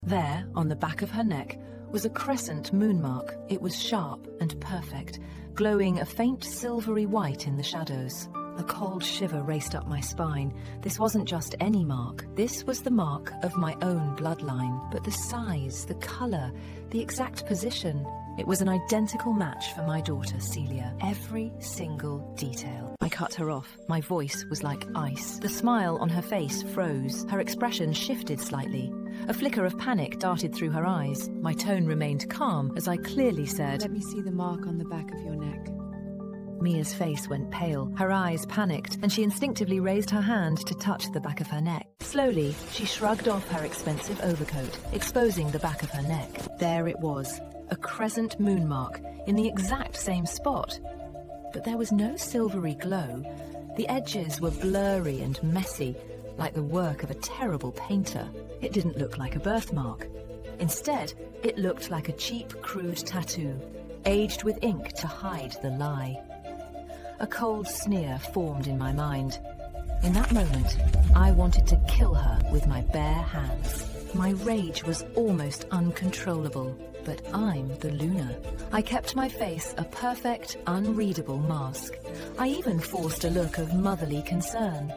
There, on the back of her neck, was a crescent moon mark. It was sharp and perfect, glowing a faint silvery white in the shadows. A cold shiver raced up my spine. This wasn't just any mark. This was the mark of my own bloodline. But the size, the color, the exact position, it was an identical match for my daughter, Celia. Every single detail. I cut her off. My voice was like ice. The smile on her face froze. Her expression shifted slightly. A flicker of panic darted through her eyes. My tone remained calm as I clearly said, "Let me see the mark on the back of your neck." Mia's face went pale. Her eyes panicked, and she instinctively raised her hand to touch the back of her neck. Slowly, she shrugged off her expensive overcoat, exposing the back of her neck. There it was, a crescent moon mark in the exact same spot. But there was no silvery glow. The edges were blurry and messy, like the work of a terrible painter. It didn't look like a birthmark. Instead, it looked like a cheap, crude tattoo, aged with ink to hide the lie. A cold sneer formed in my mind. In that moment, I wanted to kill her with my bare hands. My rage was almost uncontrollable, but I'm the Luna. I kept my face a perfect, unreadable mask. I even forced a look of motherly concern.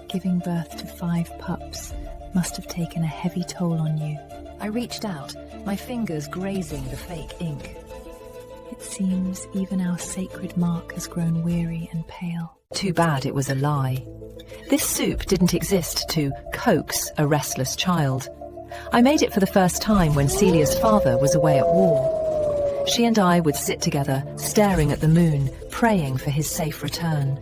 Giving birth to 5 pups must have taken a heavy toll on you. I reached out, my fingers grazing the fake ink. It seems even our sacred mark has grown weary and pale. Too bad it was a lie. This soup didn't exist to coax a restless child. I made it for the first time when Celia's father was away at war. She and I would sit together, staring at the moon, praying for his safe return.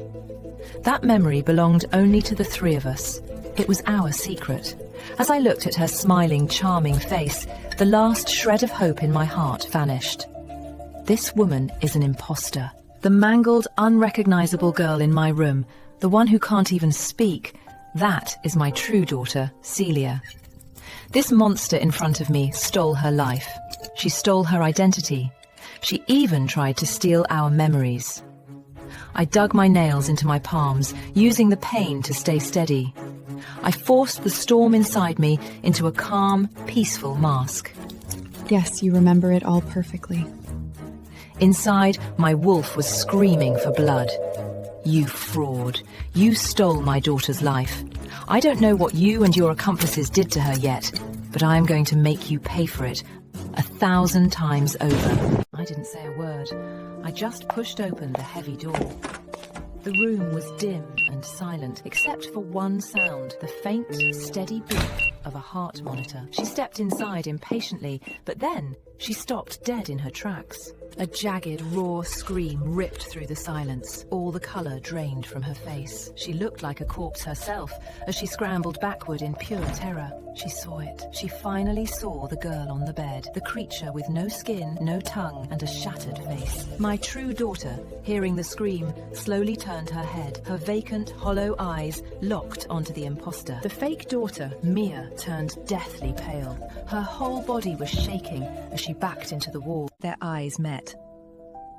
That memory belonged only to the 3 of us. It was our secret. As I looked at her smiling, charming face, the last shred of hope in my heart vanished. This woman is an impostor. The mangled, unrecognizable girl in my room, the one who can't even speak, that is my true daughter, Celia. This monster in front of me stole her life. She stole her identity. She even tried to steal our memories. I dug my nails into my palms, using the pain to stay steady. I forced the storm inside me into a calm, peaceful mask. Yes, you remember it all perfectly. Inside, my wolf was screaming for blood. You fraud. You stole my daughter's life. I don't know what you and your accomplices did to her yet, but I am going to make you pay for it 1,000 times over. I didn't say a word. I just pushed open the heavy door. The room was dim and silent, except for one sound, the faint, steady beat of a heart monitor. She stepped inside impatiently, but then she stopped dead in her tracks. A jagged, raw scream ripped through the silence. All the color drained from her face. She looked like a corpse herself as she scrambled backward in pure terror. She saw it. She finally saw the girl on the bed, the creature with no skin, no tongue, and a shattered face. My true daughter, hearing the scream, slowly turned her head. Her vacant, hollow eyes locked onto the imposter. The fake daughter, Mia, turned deathly pale. Her whole body was shaking as she backed into the wall. Their eyes met.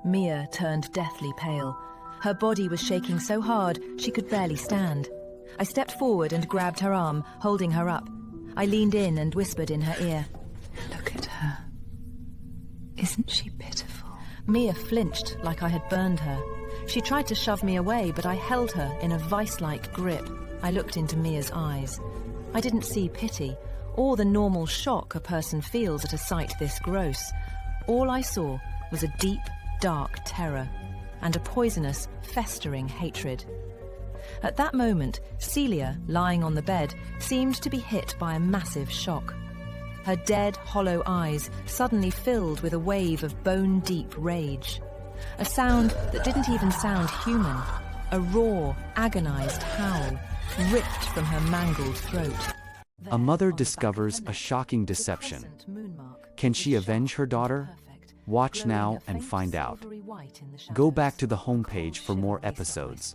Mia turned deathly pale. Her body was shaking so hard she could barely stand. I stepped forward and grabbed her arm, holding her up. I leaned in and whispered in her ear. Look at her. Isn't she pitiful? Mia flinched like I had burned her. She tried to shove me away, but I held her in a vice-like grip. I looked into Mia's eyes. I didn't see pity, or the normal shock a person feels at a sight this gross. All I saw was a deep, dark terror, and a poisonous, festering hatred. At that moment, Celia, lying on the bed, seemed to be hit by a massive shock. Her dead, hollow eyes suddenly filled with a wave of bone-deep rage. A sound that didn't even sound human. A raw, agonized howl, ripped from her mangled throat. A mother discovers a shocking deception. Can she avenge her daughter? Watch now and find out. Go back to the homepage for more episodes.